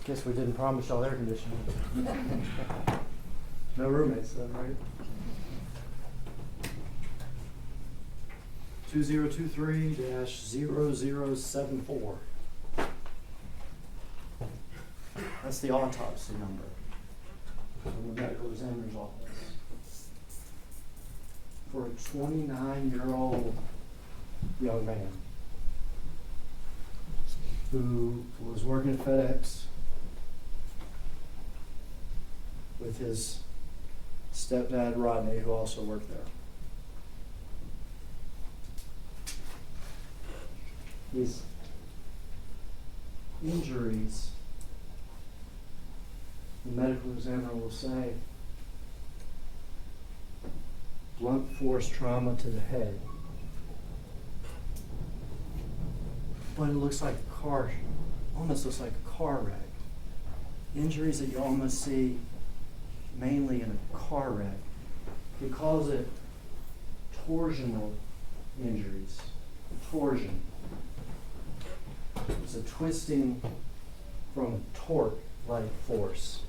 Guess we didn't promise y'all air conditioning. No roommates though, right? 2023-0074. That's the autopsy number from the medical examiner's office. For a 29-year-old young man who was working at FedEx with his stepdad Rodney, who also worked there. His injuries, the medical examiner will say, blunt force trauma to the head. But it looks like a car, almost looks like a car wreck. Injuries that you almost see mainly in a car wreck. He calls it torsional injuries. Torsion. It's a twisting from torque-like force.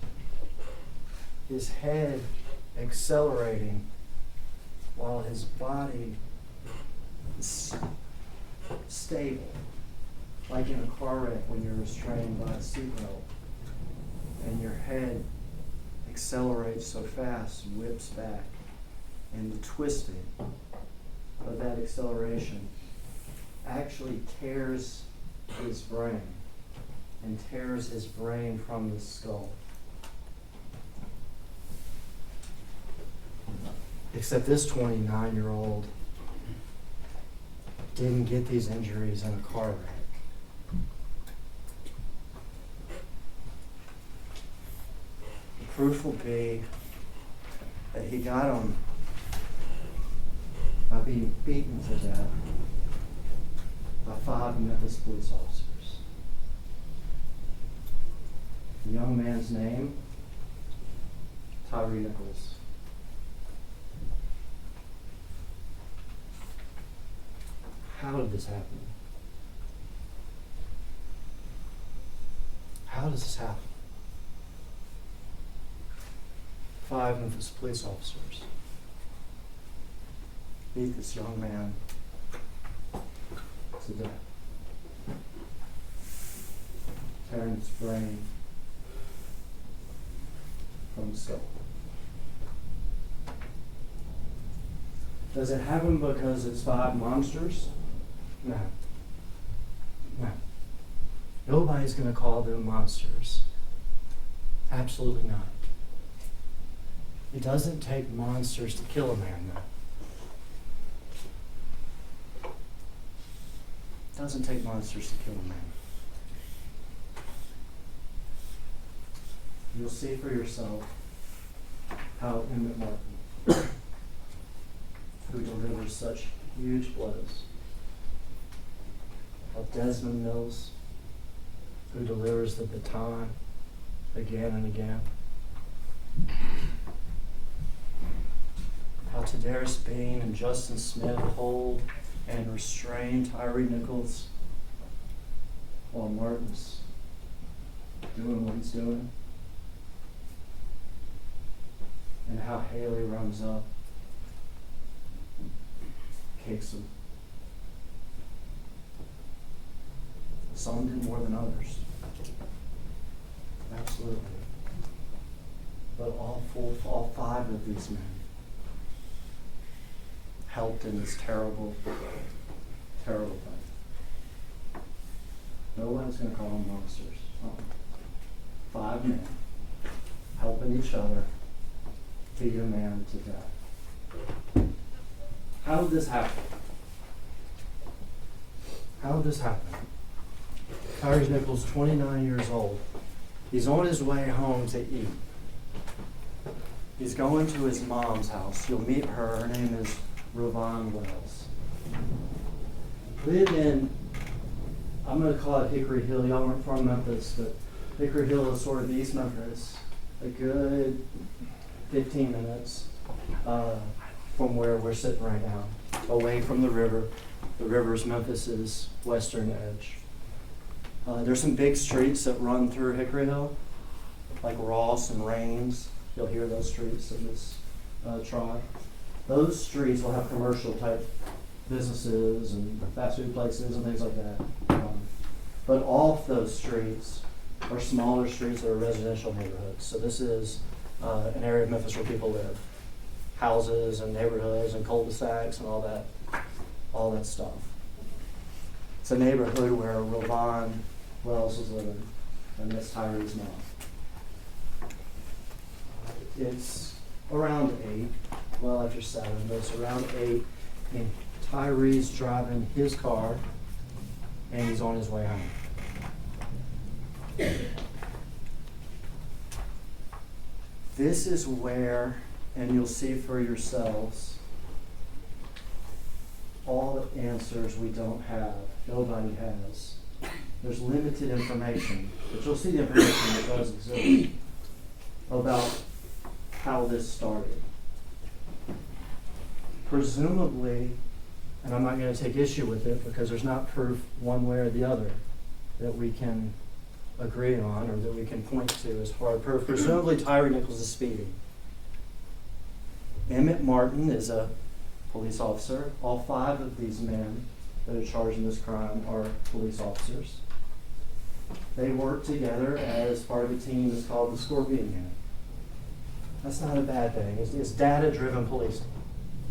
His head accelerating while his body is stable, like in a car wreck when you're restrained by a seatbelt and your head accelerates so fast and whips back, and the twisting of that acceleration actually tears his brain and tears his brain from the skull. Except this 29-year-old didn't get these injuries in a car wreck. The proof will be that he got them by being beaten to death by 5 Memphis police officers. The young man's name, Tyre Nichols. How did this happen? How does this happen? 5 Memphis police officers beat this young man to death, tearing his brain from the skull. Does it happen because it's 5 monsters? No. No. Nobody's going to call them monsters. Absolutely not. It doesn't take monsters to kill a man, though. It doesn't take monsters to kill a man. You'll see for yourself how Emmett Martin, who delivers such huge blows, of Desmond Mills, who delivers the baton again and again, how Tadarrius Bean and Justin Smith hold and restrain Tyre Nichols while Martin's doing what he's doing, and how Haley runs up, kicks him. Some did more than others. Absolutely. But all 5 of these men helped in this terrible, terrible thing. No one's going to call them monsters. 5 men helping each other beat a man to death. How did this happen? How did this happen? Tyre Nichols, 29 years old. He's on his way home to eat. He's going to his mom's house. You'll meet her. Her name is Ravon Wells. Lived in, I'm going to call it Hickory Hill. Y'all aren't from Memphis, but Hickory Hill is sort of East Memphis. A good 15 minutes from where we're sitting right now, away from the river. The river's Memphis's western edge. There's some big streets that run through Hickory Hill, like Ross and Rains. You'll hear those streets in this trial. Those streets will have commercial type businesses and fast food places and things like that. But off those streets are smaller streets that are residential neighborhoods. So this is an area of Memphis where people live. Houses and neighborhoods and cul-de-sacs and all that stuff. It's a neighborhood where Ravon Wells was living, and Miss Tyrie's mom. It's around 8, well after 7, but it's around 8, and Tyrie's driving his car, and he's on his way home. This is where, and you'll see for yourselves, all the answers we don't have, nobody has. There's limited information, but you'll see the information that does exist about how this started. Presumably, and I'm not going to take issue with it because there's not proof one way or the other that we can agree on or that we can point to as hard proof. Presumably, Tyre Nichols is speeding. Emmett Martin is a police officer. All 5 of these men that are charged in this crime are police officers. They work together as part of a team that's called the Scorpion Unit. That's not a bad thing. It's data-driven policing.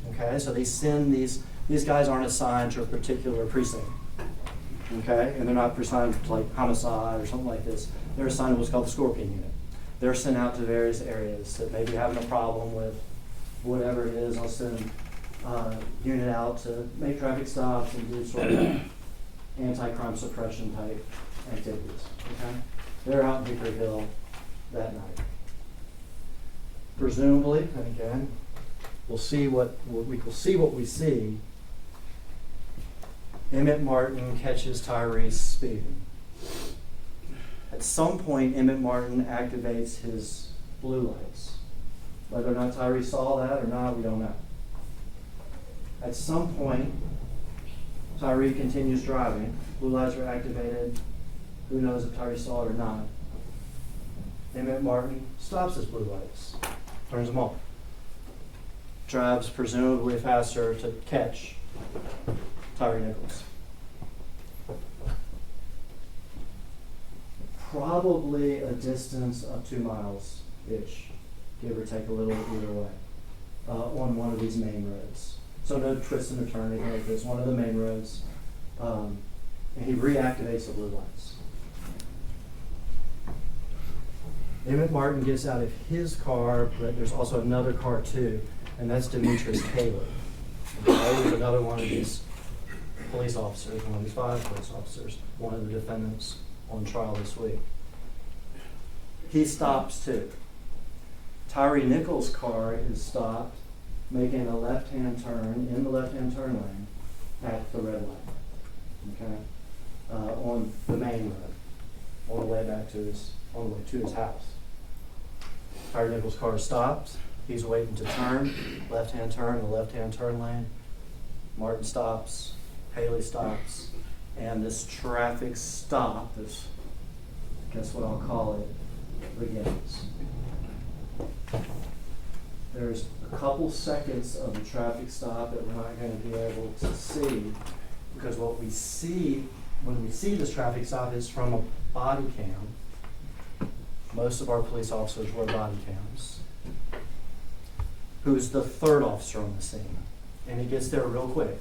Okay, so they send these guys aren't assigned to a particular precinct. Okay, and they're not assigned to like homicide or something like this. They're assigned to what's called the Scorpion Unit. They're sent out to various areas that may be having a problem with whatever it is. I'll send unit out to make traffic stops and do sort of anti-crime suppression type activities. Okay, they're out in Hickory Hill that night. Presumably, and again, we'll see what we see. Emmett Martin catches Tyrie speeding. At some point, Emmett Martin activates his blue lights. Whether or not Tyrie saw that or not, we don't know. At some point, Tyrie continues driving. Blue lights are activated. Who knows if Tyrie saw it or not. Emmett Martin stops his blue lights, turns them off. Drives presumably faster to catch Tyre Nichols. Probably a distance of 2 miles-ish, give or take a little either way, on one of these main roads. So no twist and turn, anything like this, one of the main roads. And he reactivates the blue lights. Emmett Martin gets out of his car, but there's also another car too, and that's Demetrius Haley. Okay, he's another one of these police officers, one of these 5 police officers, one of the defendants on trial this week. He stops too. Tyre Nichols' car is stopped, making a left-hand turn in the left-hand turn lane at the red light. Okay, on the main road, on the way back to his house. Tyre Nichols' car stops. He's waiting to turn, left-hand turn in the left-hand turn lane. Martin stops. Haley stops, and this traffic stop, this, guess what I'll call it, begins. There's a couple seconds of the traffic stop that we're not going to be able to see, because what we see when we see this traffic stop is from a body cam. Most of our police officers wear body cams. Who's the 3rd officer on the scene, and he gets there real quick.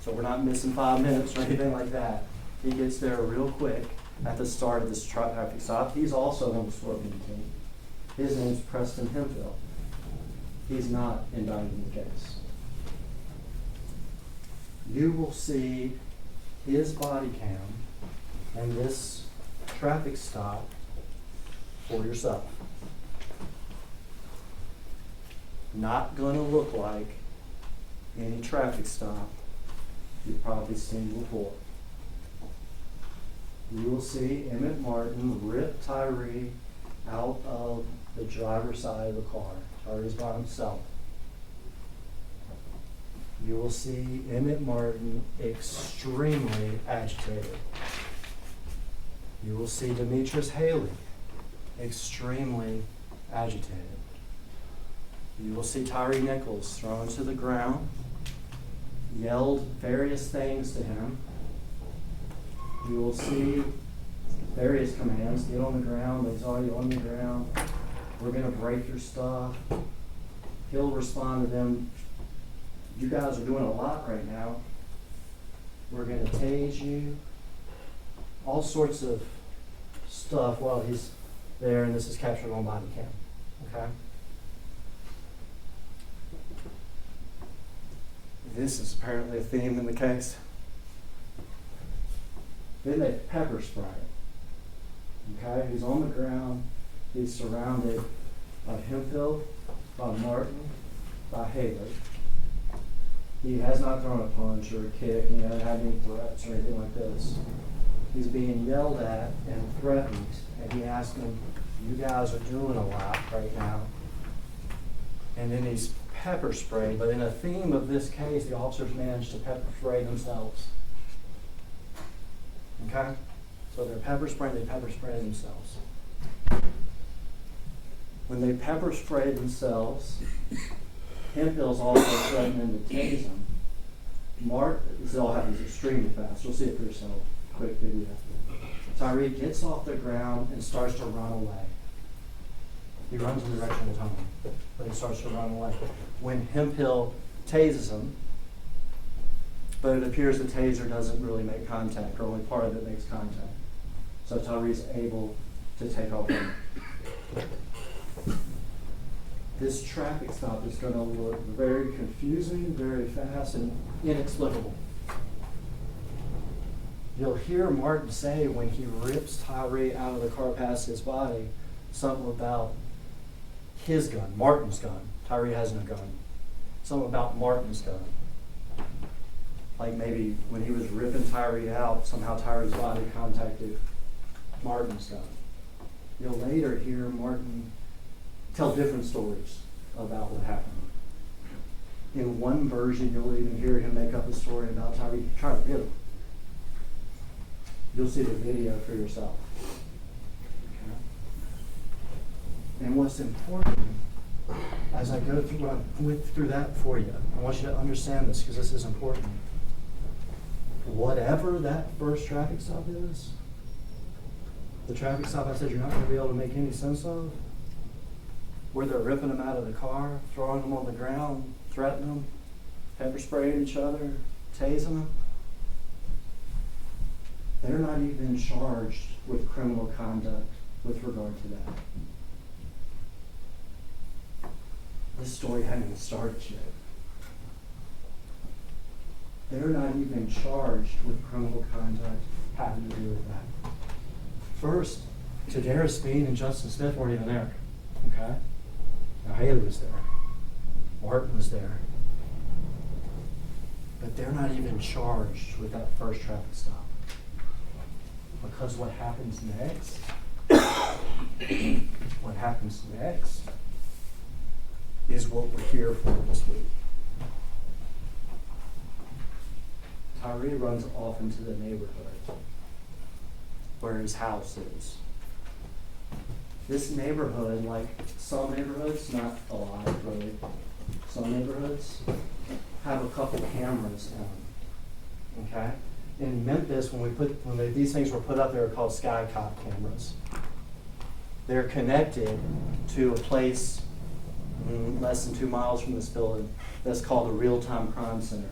So we're not missing 5 minutes or anything like that. He gets there real quick at the start of this traffic stop. He's also on the Scorpion team. His name's Preston Hemphill. He's not indicted in the case. You will see his body cam and this traffic stop for yourself. Not going to look like any traffic stop you've probably seen before. You will see Emmett Martin rip Tyrie out of the driver's side of the car. Tyrie's by himself. You will see Emmett Martin extremely agitated. You will see Demetrius Haley, extremely agitated. You will see Tyre Nichols thrown to the ground, yelled various things to him. You will see various commands: get on the ground, they saw you on the ground, we're going to break your stuff. He'll respond to them, you guys are doing a lot right now. We're going to tase you. All sorts of stuff while he's there, and this is captured on body cam. Okay? This is apparently a theme in the case. Then they pepper spray him. Okay? He's on the ground. He's surrounded by Hemphill, by Martin, by Haley. He has not thrown a punch or a kick, he hasn't had any threats or anything like this. He's being yelled at and threatened, and he asked them, you guys are doing a lot right now. And then he's pepper sprayed, but in a theme of this case, the officers managed to pepper spray themselves. Okay? So they're pepper spraying, they pepper spray themselves. When they pepper spray themselves, Hemphill's also threatening to tase him. This all happens extremely fast. You'll see it for yourself. Quick video. Tyrie gets off the ground and starts to run away. He runs in the direction of home, but he starts to run away. When Hemphill tases him, but it appears the taser doesn't really make contact, or only part of it makes contact. So Tyrie's able to take off running. This traffic stop is going to look very confusing, very fast, and inexplicable. You'll hear Martin say when he rips Tyrie out of the car past his body, something about his gun, Martin's gun. Tyrie has no gun. Something about Martin's gun. Like maybe when he was ripping Tyrie out, somehow Tyrie's body contacted Martin's gun. You'll later hear Martin tell different stories about what happened. In one version, you'll even hear him make up a story about Tyrie trying to hit him. You'll see the video for yourself. Okay? And what's important, as I go through, I went through that for you, I want you to understand this because this is important. Whatever that first traffic stop is, the traffic stop I said you're not going to be able to make any sense of, where they're ripping them out of the car, throwing them on the ground, threatening them, pepper spraying each other, tasing them. They're not even charged with criminal conduct with regard to that. This story hadn't even started yet. They're not even charged with criminal conduct having to do with that. First, Tadarrius Bean and Justin Smith weren't even there. Okay? Now Haley was there. Martin was there. But they're not even charged with that first traffic stop. Because what happens next, is what we're here for this week. Tyrie runs off into the neighborhood where his house is. This neighborhood, like some neighborhoods, not a lot really, some neighborhoods have a couple cameras in them. Okay? In Memphis, these things were put up, they were called skycop cameras. They're connected to a place less than 2 miles from this building that's called the Real-Time Crime Center.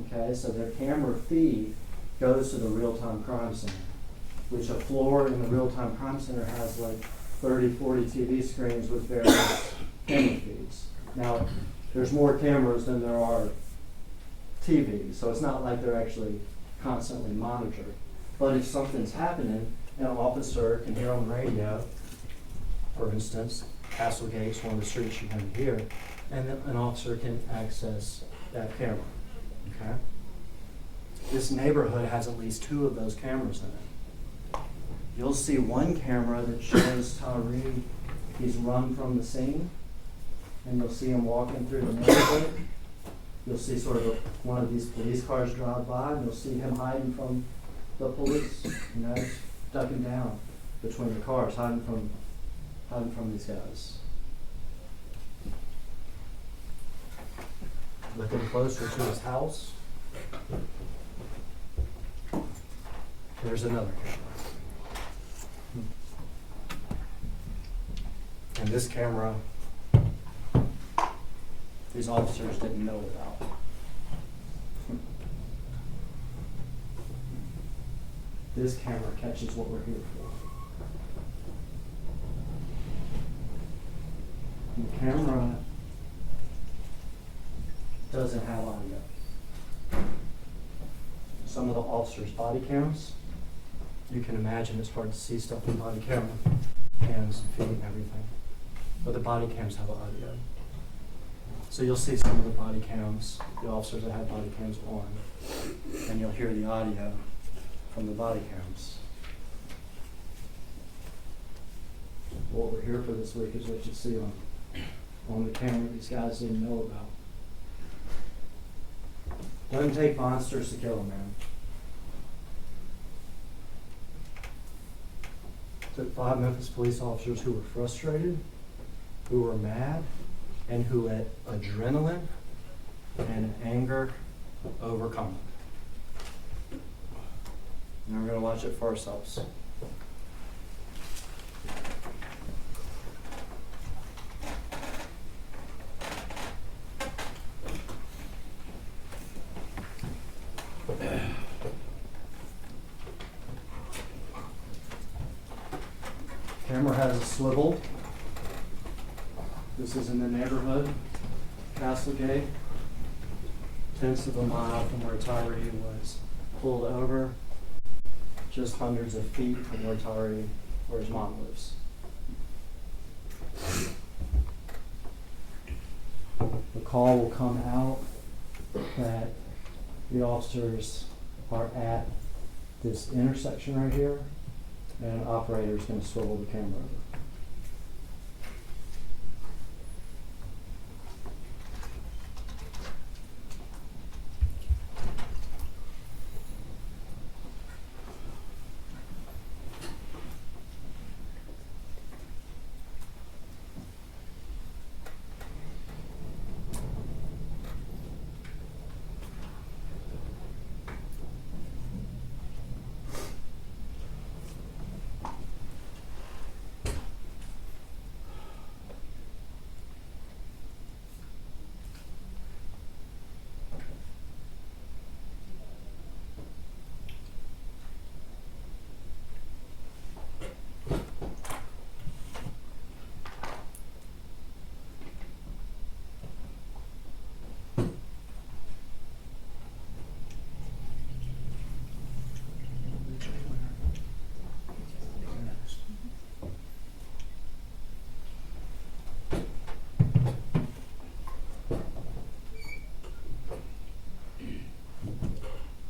Okay, so their camera feed goes to the Real-Time Crime Center, which a floor in the Real-Time Crime Center has like 30, 40 TV screens with various camera feeds. Now, there's more cameras than there are TVs, so it's not like they're actually constantly monitored. But if something's happening, an officer can hear on the radio, for instance, Castlegate's one of the streets you're going to hear, and an officer can access that camera. Okay? This neighborhood has at least 2 of those cameras in it. You'll see one camera that shows Tyrie, he's run from the scene, and you'll see him walking through the neighborhood. You'll see sort of one of these police cars drive by, and you'll see him hiding from the police. ducking down between the cars, hiding from these guys. Looking closer to his house. There's another camera. And this camera, these officers didn't know about. This camera catches what we're here for. The camera doesn't have audio. Some of the officers' body cams, you can imagine it's hard to see stuff in body camera, hands, feet, and everything. But the body cams have audio. So you'll see some of the body cams, the officers that have body cams on, and you'll hear the audio from the body cams. What we're here for this week is what you see on the camera these guys didn't know about. Doesn't take monsters to kill a man. Took 5 Memphis police officers who were frustrated, who were mad, and who let adrenaline and anger overcome it. And we're going to watch it for ourselves. Camera has a swivel. This is in the neighborhood, Castlegate, 10th of a mile from where Tyrie was pulled over, just hundreds of feet from where his mom lives. The call will come out that the officers are at this intersection right here, and an operator is going to swivel the camera over.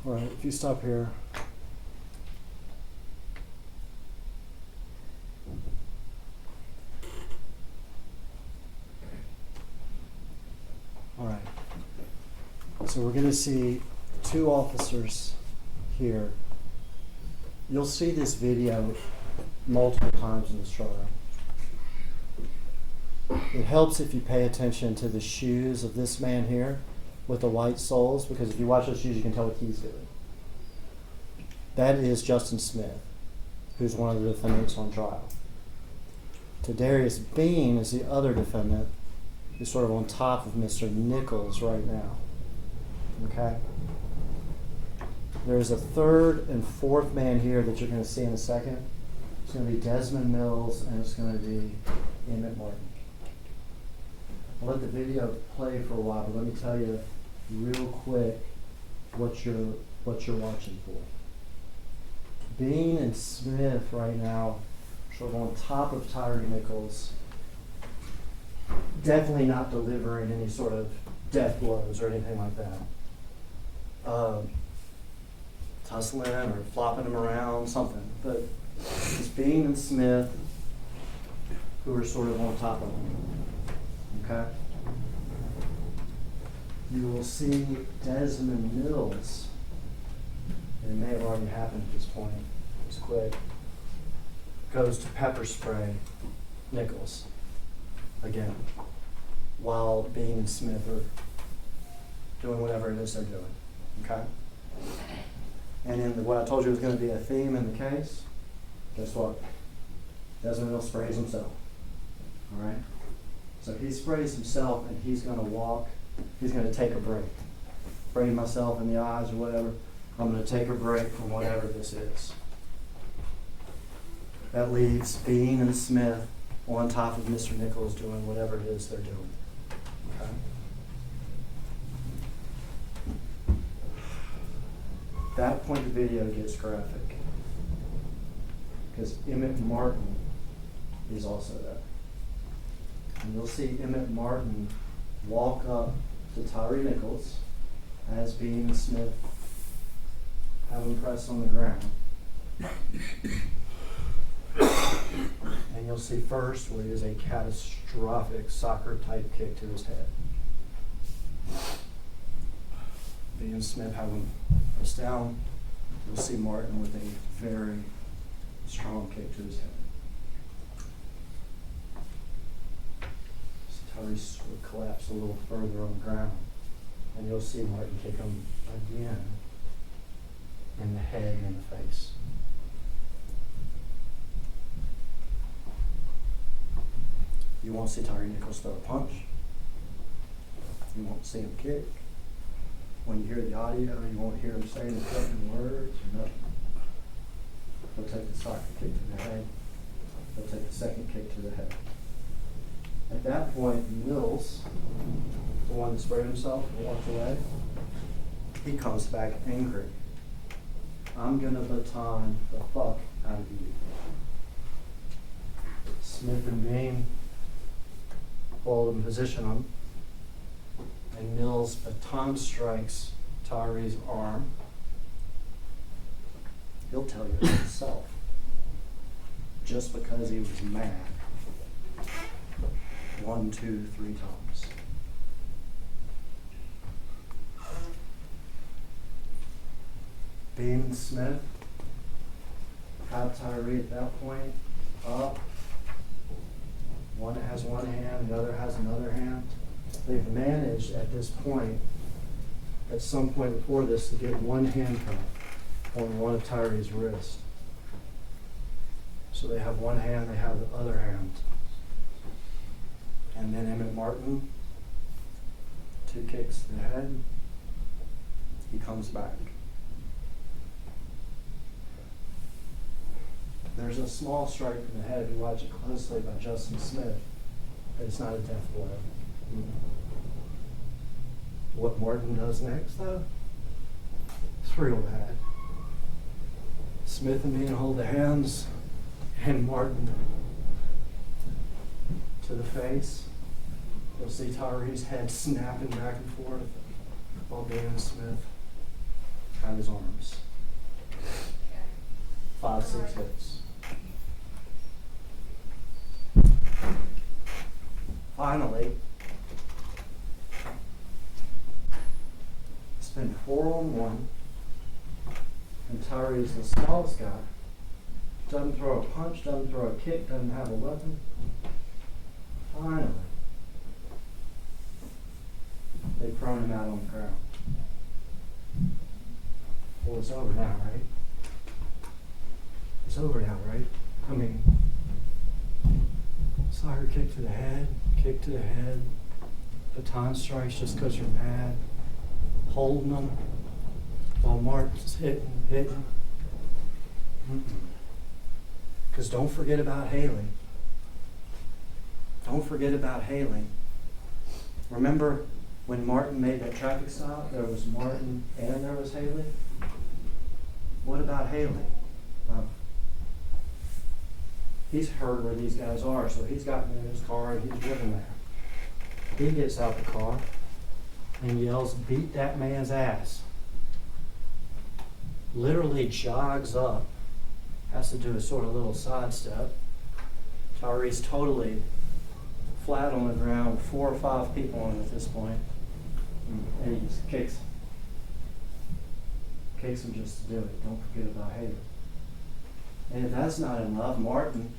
All right, if you stop here. All right. So we're going to see 2 officers here. You'll see this video multiple times in this trial. It helps if you pay attention to the shoes of this man here with the white soles, because if you watch those shoes, you can tell what he's doing. That is Justin Smith, who's one of the defendants on trial. Tadarrius Bean is the other defendant, who's sort of on top of Mr. Nichols right now. Okay? There's a 3rd and 4th man here that you're going to see in a second. It's going to be Desmond Mills, and it's going to be Emmett Martin. I'll let the video play for a while, but let me tell you real quick what you're watching for. Bean and Smith right now sort of on top of Tyre Nichols, definitely not delivering any sort of death blows or anything like that. Tussling or flopping him around, something. But it's Bean and Smith who are sort of on top of him. Okay? You will see Desmond Mills, and it may have already happened at this point, it's quick, goes to pepper spray Nichols again, while Bean and Smith are doing whatever it is they're doing, okay? And in what I told you was going to be a theme in the case, guess what? Desmond Mills sprays himself, all right? So he sprays himself, and he's going to walk, he's going to take a break. Spraying myself in the eyes or whatever, I'm going to take a break from whatever this is. That leaves Bean and Smith on top of Mr. Nichols doing whatever it is they're doing. Okay? That point the video gets graphic because Emmett Martin is also there. And you'll see Emmett Martin walk up to Tyre Nichols as Bean and Smith have him pressed on the ground. And you'll see first what is a catastrophic soccer type kick to his head. Bean and Smith have him pressed down. You'll see Martin with a very strong kick to his head. So Tyrie sort of collapsed a little further on the ground. And you'll see Martin kick him again in the head and in the face. You won't see Tyre Nichols throw a punch. You won't see him kick. When you hear the audio, you won't hear him saying the threatening words or nothing. He'll take the soccer kick to the head. He'll take the second kick to the head. At that point, Mills, the one that sprayed himself and walked away, he comes back angry. I'm going to baton the fuck out of you. Smith and Bean hold in position on him, and Mills baton strikes Tyree's arm. He'll tell you himself, just because he was mad. 1, 2, 3 times. Bean and Smith have Tyrie at that point up. One has one hand, the other has another hand. They've managed at this point, at some point before this, to get one handcuff on one of Tyrie's wrists. So they have one hand, they have the other hand. And then Emmett Martin, 2 kicks to the head. He comes back. There's a small strike in the head if you watch it closely by Justin Smith, but it's not a death blow. What Martin does next, though, it's real bad. Smith and Bean hold their hands, and Martin to the face. You'll see Tyree's head snapping back and forth while Bean and Smith have his arms. 5, 6 hits. Finally, it's been 4-on-1, and Tyrie is the smallest guy. Doesn't throw a punch, doesn't throw a kick, doesn't have a weapon. Finally, they've thrown him out on the ground. Well, it's over now, right? It's over now, right? I mean, soccer kick to the head, baton strikes just because you're mad, holding them while Mark's hitting. Because don't forget about Haley. Don't forget about Haley. Remember when Martin made that traffic stop, there was Martin and there was Haley? What about Haley? He's heard where these guys are, so he's gotten in his car and he's driven there. He gets out the car and yells, "Beat that man's ass." Literally jogs up, has to do a sort of little sidestep. Tyrie's totally flat on the ground, 4 or 5 people on him at this point. And he just kicks him just to do it. Don't forget about Hagerman. And if that's not enough, Martin,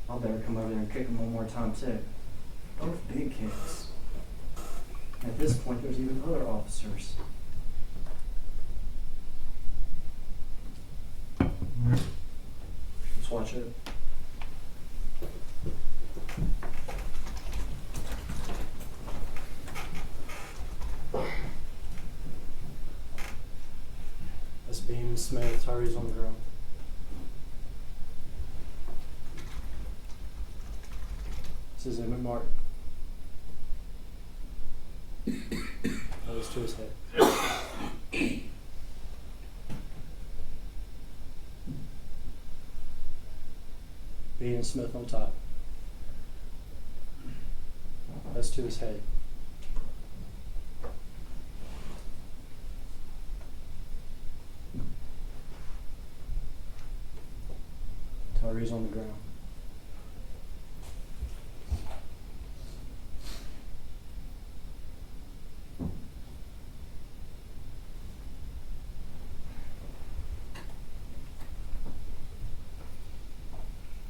I'll better come over there and kick him one more time too. Both big kicks. At this point, there's even other officers. Let's watch it. That's Bean and Smith. Tyrie's on the ground. This is Emmett Martin. That was to his head. Bean and Smith on top. That's to his head. Tyrie's on the ground.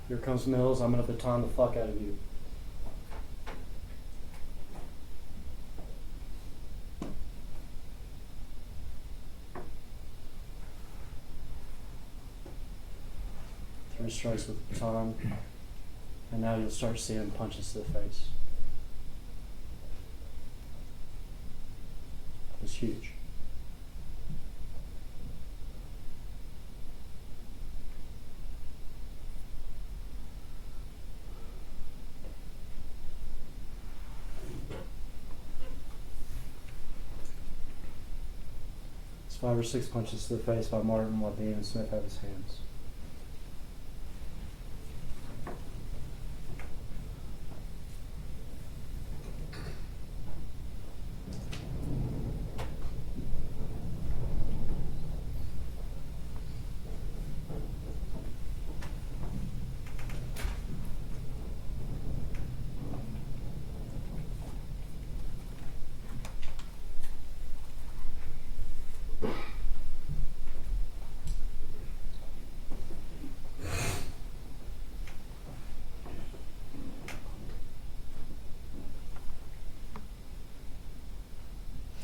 Here comes Mills. I'm going to baton the fuck out of you. Three strikes with the baton. And now you'll start seeing punches to the face. It's huge. It's 5 or 6 punches to the face by Martin while Bean and Smith have his hands.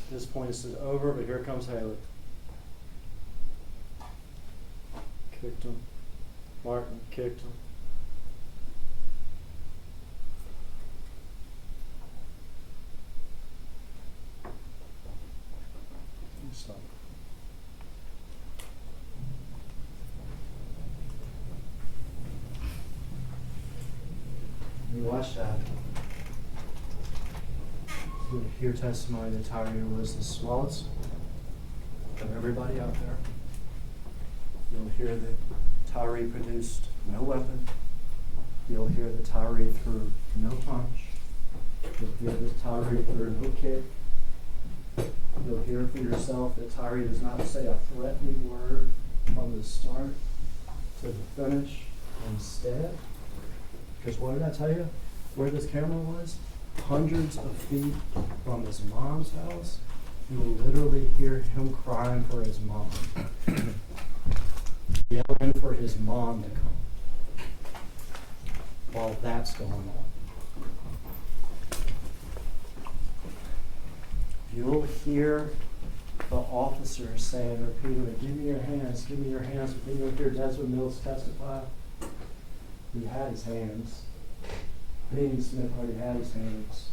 At this point, this is over, but here comes Haley. Kicked him. Martin kicked him. Stop. You watch that. You'll hear testimony that Tyre was the smallest of everybody out there. You'll hear that Tyre produced no weapon. You'll hear that Tyre threw no punch. You'll hear that Tyre threw no kick. You'll hear for yourself that Tyre does not say a threatening word from the start to the finish. Instead, because what did I tell you? Where this camera was? Hundreds of feet from his mom's house. You will literally hear him crying for his mom. Yelling for his mom to come. While that's going on. You'll hear the officers saying repeatedly, "Give me your hands, give me your hands." But then you'll hear Desmond Mills testify. He had his hands. Bean Smith already had his hands.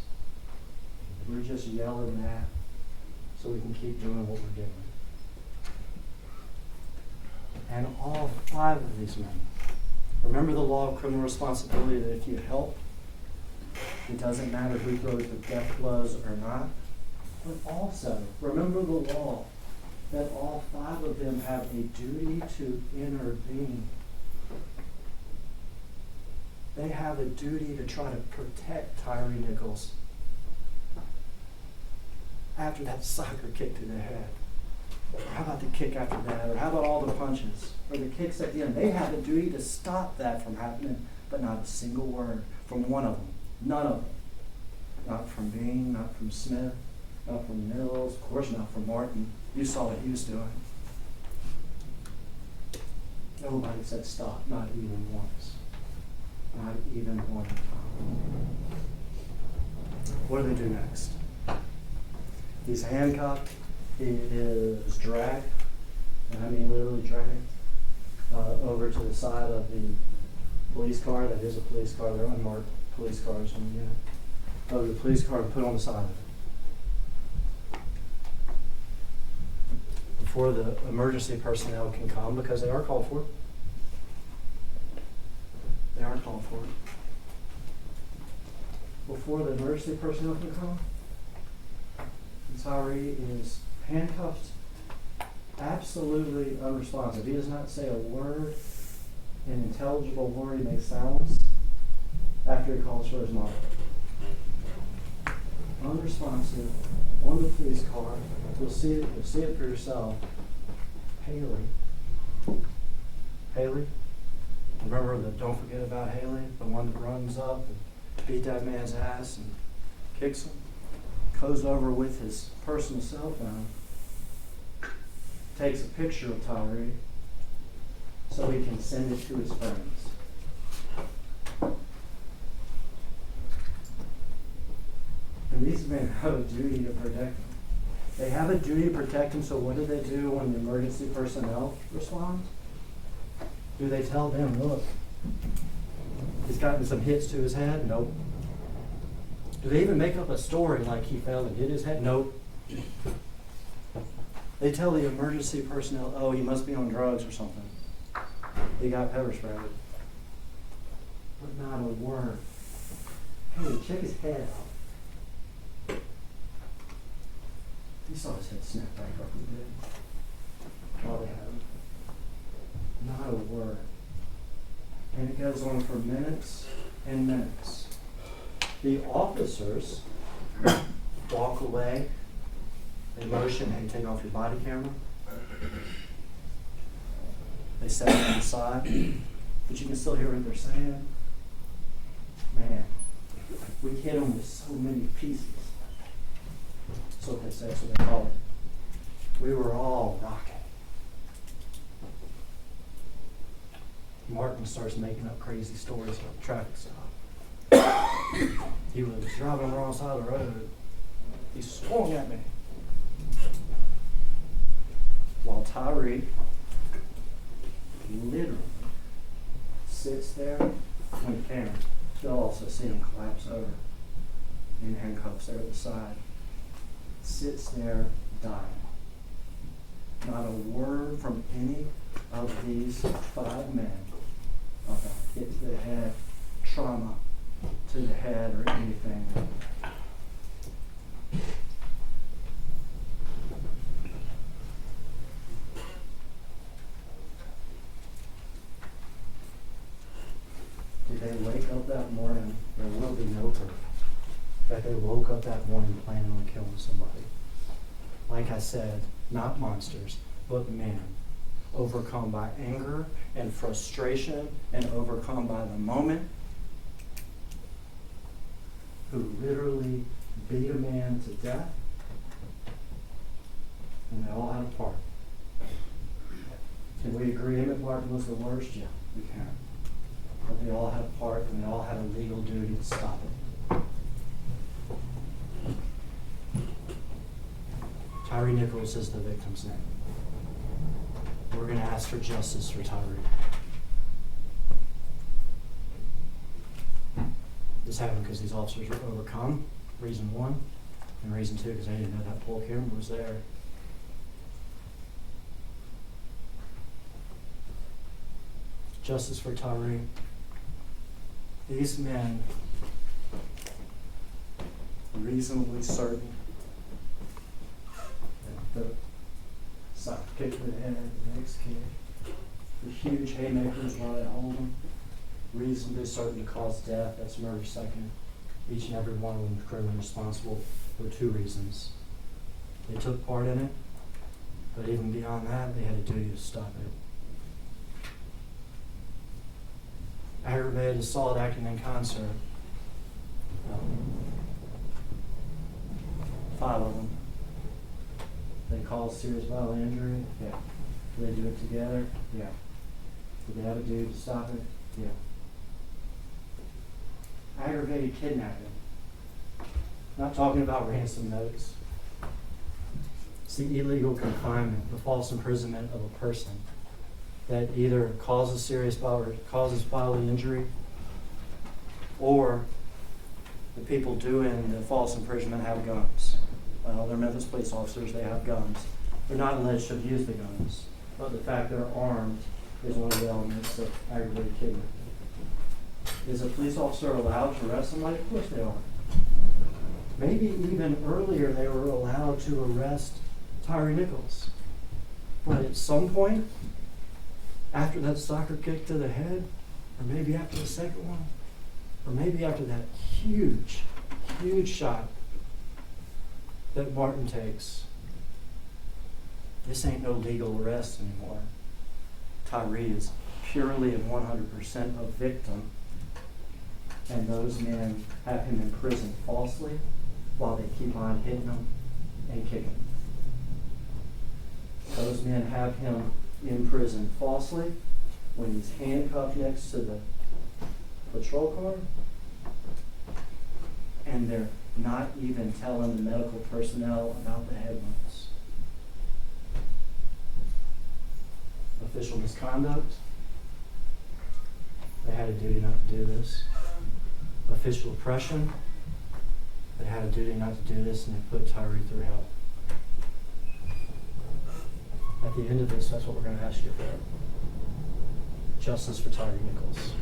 We're just yelling that so we can keep doing what we're doing. And all 5 of these men, remember the law of criminal responsibility that if you help, it doesn't matter who throws the death blows or not. But also, remember the law that all 5 of them have a duty to intervene. They have a duty to try to protect Tyre Nichols after that soccer kick to the head. Or how about the kick after that? Or how about all the punches? Or the kicks at the end? They have a duty to stop that from happening, but not a single word from one of them. None of them. Not from Bean, not from Smith, not from Mills, of course not from Martin. You saw what he was doing. Nobody said stop, not even once. Not even one time. What do they do next? He's handcuffed. He is dragged, and I mean literally dragged, over to the side of the police car. That is a police car. They're unmarked police cars on the unit. Over the police car and put on the side of it. Before the emergency personnel can come, because they are called for. They are called for. Before the emergency personnel can come, Tyrie is handcuffed, absolutely unresponsive. He does not say a word, an intelligible word. He makes sounds after he calls for his mom. Unresponsive, on the police car. You'll see it for yourself. Haley. Remember the don't forget about Haley, the one that runs up and beat that man's ass and kicks him, goes over with his personal cell phone, takes a picture of Tyrie so he can send it to his friends. And these men have a duty to protect him. They have a duty to protect him, so what do they do when the emergency personnel respond? Do they tell them, look, he's gotten some hits to his head? Nope. Do they even make up a story like he fell and hit his head? Nope. They tell the emergency personnel, oh, he must be on drugs or something. He got pepper sprayed. But not a word. Hey, check his head out. You saw his head snap back up and did. All they have. Not a word. And it goes on for minutes and minutes. The officers walk away. They motion, hey, take off your body camera. They set it on the side. But you can still hear what they're saying. Man, we hit them with so many pieces. That's what they say, that's what they call it. We were all rocking. Martin starts making up crazy stories about the traffic stop. He was driving on the wrong side of the road. He swung at me. While Tyrie literally sits there on the camera. You'll also see him collapse over in handcuffs there at the side. Sits there dying. Not a word from any of these 5 men about hit to the head, trauma to the head, or anything. Did they wake up that morning? There will be no proof that they woke up that morning planning on killing somebody. Like I said, not monsters, but men, overcome by anger and frustration and overcome by the moment, who literally beat a man to death, and they all had a part. Can we agree Emmett Martin was the worst? Yeah, we can. But they all had a part, and they all had a legal duty to stop it. Tyre Nichols is the victim's name. We're going to ask for justice for Tyrie. This happened because these officers were overcome, reason 1, and reason 2, because they didn't know that pole camera was there. Justice for Tyrie. These men, reasonably certain that the side kick to the head, the next kick, the huge haymakers while they hold them, reasonably certain to cause death, that's murder second. Each and every one of them is criminally responsible for 2 reasons. They took part in it, but even beyond that, they had a duty to stop it. Aggravated assault acting in concert. 5 of them. They cause serious bodily injury? Yeah. Do they do it together? Yeah. Did they have a dude to stop it? Yeah. Aggravated kidnapping. Not talking about ransom notes. It's the illegal confinement, the false imprisonment of a person that either causes bodily injury, or the people doing the false imprisonment have guns. Well, they're Memphis police officers, they have guns. They're not alleged to have used the guns, but the fact they're armed is one of the elements of aggravated kidnapping. Is a police officer allowed to arrest somebody? Of course they are. Maybe even earlier they were allowed to arrest Tyre Nichols. But at some point, after that soccer kick to the head, or maybe after the second one, or maybe after that huge, huge shot that Martin takes, this ain't no legal arrest anymore. Tyrie is purely and 100% a victim, and those men have him in prison falsely while they keep on hitting him and kicking him. Those men have him in prison falsely when he's handcuffed next to the patrol car, and they're not even telling the medical personnel about the head wounds. Official misconduct. They had a duty not to do this. Official oppression. They had a duty not to do this, and they put Tyrie through hell. At the end of this, that's what we're going to ask you for. Justice for Tyre Nichols.